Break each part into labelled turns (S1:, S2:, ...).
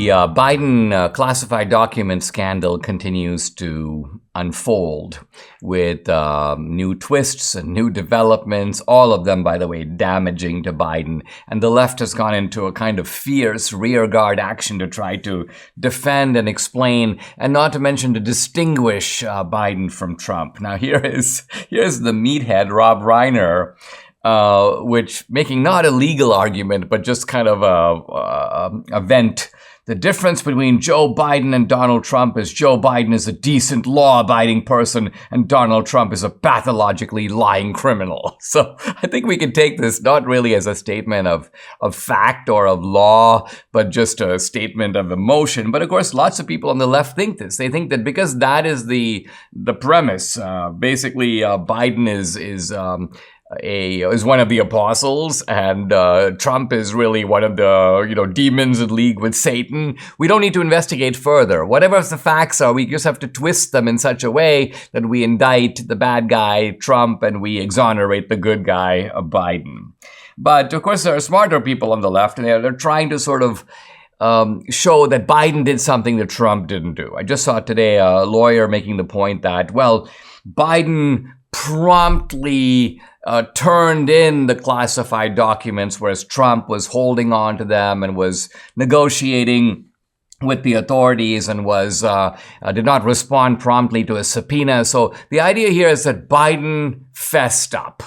S1: The Biden classified document scandal continues to unfold with new twists and new developments, all of them, by the way, damaging to Biden. And the left has gone into a kind of fierce rearguard action to try to defend and explain, and not to mention to distinguish Biden from Trump. Now, here's the meathead, Rob Reiner, which making not a legal argument, but just kind of a vent. The difference between Joe Biden and Donald Trump is Joe Biden is a decent, law-abiding person, and Donald Trump is a pathologically lying criminal. So I think we can take this not really as a statement of fact or of law, but just a statement of emotion. But of course, lots of people on the left think this. They think that because that is the premise, basically Biden is one of the apostles, and Trump is really one of the demons in league with Satan. We don't need to investigate further. Whatever the facts are, we just have to twist them in such a way that we indict the bad guy, Trump, and we exonerate the good guy, Biden. But of course, there are smarter people on the left, and they're trying to sort of show that Biden did something that Trump didn't do. I just saw today a lawyer making the point that, well, Biden promptly turned in the classified documents, whereas Trump was holding on to them and was negotiating with the authorities and did not respond promptly to a subpoena. So the idea here is that Biden fessed up.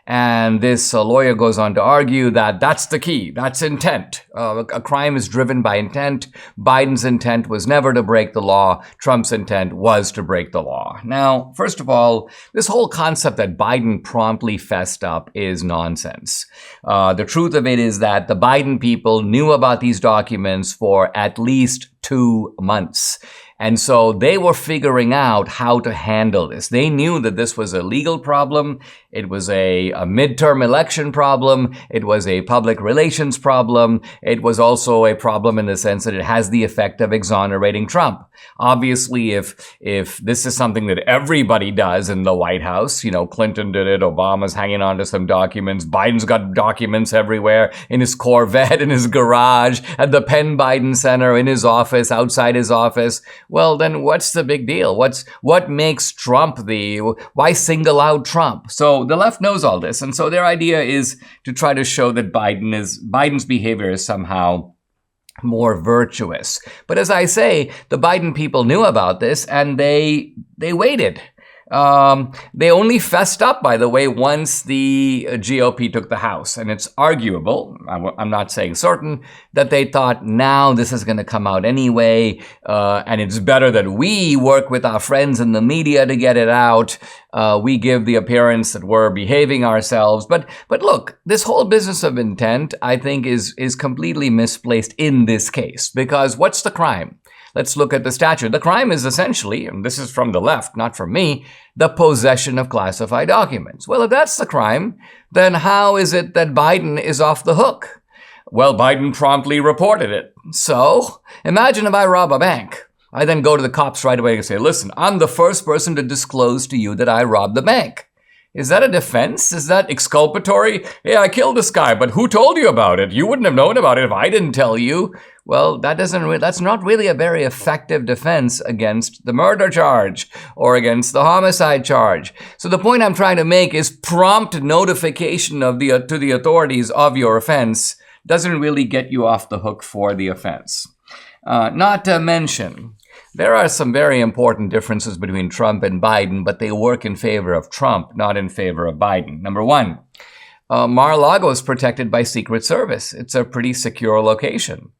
S1: And this lawyer goes on to argue that that's the key. That's intent. A crime is driven by intent. Biden's intent was never to break the law. Trump's intent was to break the law. Now, first of all, this whole concept that Biden promptly fessed up is nonsense. The truth of it is that the Biden people knew about these documents for at least 2 months. And so they were figuring out how to handle this. They knew that this was a legal problem. It was a midterm election problem. It was a public relations problem. It was also a problem in the sense that it has the effect of exonerating Trump. Obviously, if this is something that everybody does in the White House, Clinton did it, Obama's hanging on to some documents, Biden's got documents everywhere in his Corvette, in his garage, at the Penn Biden Center, in his office, outside his office. Well, then what's the big deal? What makes Trump why single out Trump? So the left knows all this. And so their idea is to try to show that Biden's behavior is somehow more virtuous. But as I say, the Biden people knew about this and they waited. They only fessed up, by the way, once the GOP took the House. And it's arguable, I'm not saying certain, that they thought now this is going to come out anyway, and it's better that we work with our friends in the media to get it out. We give the appearance that we're behaving ourselves. But look, this whole business of intent, I think, is completely misplaced in this case. Because what's the crime? Let's look at the statute. The crime is essentially, and this is from the left, not from me, the possession of classified documents. Well, if that's the crime, then how is it that Biden is off the hook? Well, Biden promptly reported it. So, imagine if I rob a bank. I then go to the cops right away and say, listen, I'm the first person to disclose to you that I robbed the bank. Is that a defense? Is that exculpatory? Yeah, I killed this guy, but who told you about it? You wouldn't have known about it if I didn't tell you. Well, that's not really a very effective defense against the murder charge or against the homicide charge. So the point I'm trying to make is prompt notification to the authorities of your offense doesn't really get you off the hook for the offense. Not to mention, there are some very important differences between Trump and Biden, but they work in favor of Trump, not in favor of Biden. Number one, Mar-a-Lago is protected by Secret Service. It's a pretty secure location.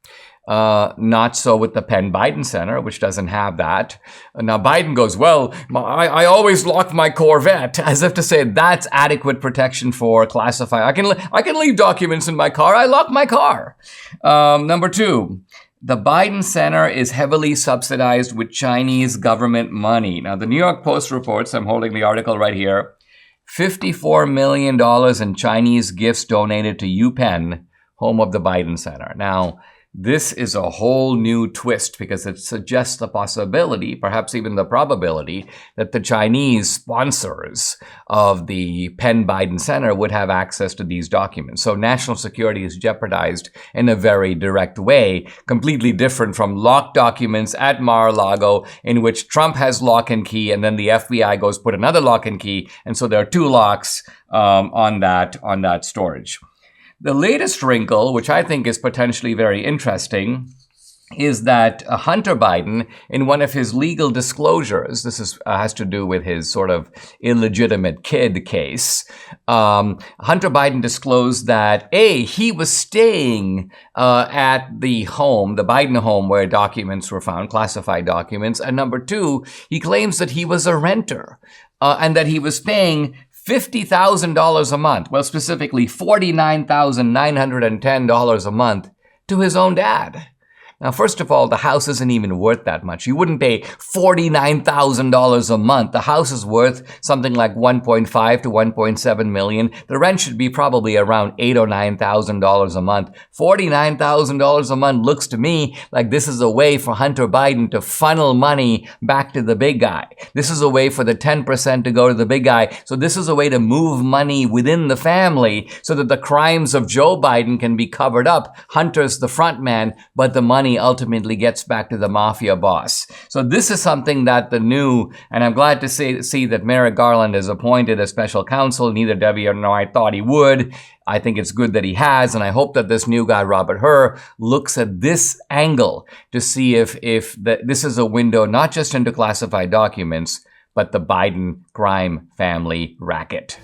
S1: Not so with the Penn Biden Center, which doesn't have that. Now Biden goes, well, I always lock my Corvette, as if to say that's adequate protection for classified. I can leave documents in my car. I lock my car. Number two, the Biden Center is heavily subsidized with Chinese government money. Now, the New York Post reports, I'm holding the article right here, $54 million in Chinese gifts donated to UPenn, home of the Biden Center. Now, This is a whole new twist because it suggests the possibility, perhaps even the probability, that the Chinese sponsors of the Penn-Biden Center would have access to these documents. So national security is jeopardized in a very direct way, completely different from locked documents at Mar-a-Lago, in which Trump has lock and key, and then the FBI goes put another lock and key, and so there are two locks on that storage. The latest wrinkle, which I think is potentially very interesting, is that Hunter Biden, in one of his legal disclosures, this has to do with his sort of illegitimate kid case, Hunter Biden disclosed that, A, he was staying at the home, the Biden home, where documents were found, classified documents, and number two, he claims that he was a renter and that he was paying $50,000 a month, well, specifically $49,910 a month to his own dad. Now, first of all, the house isn't even worth that much. You wouldn't pay $49,000 a month. The house is worth something like $1.5 to $1.7 million. The rent should be probably around $8,000 or $9,000 a month. $49,000 a month looks to me like this is a way for Hunter Biden to funnel money back to the big guy. This is a way for the 10% to go to the big guy. So this is a way to move money within the family so that the crimes of Joe Biden can be covered up. Hunter's the front man, but the money ultimately gets back to the mafia boss. So this is something that and I'm glad to see that Merrick Garland is appointed as special counsel. Neither Debbie nor I thought he would. I think it's good that he has, and I hope that this new guy, Robert Hur, looks at this angle to see if this is a window not just into classified documents, but the Biden crime family racket.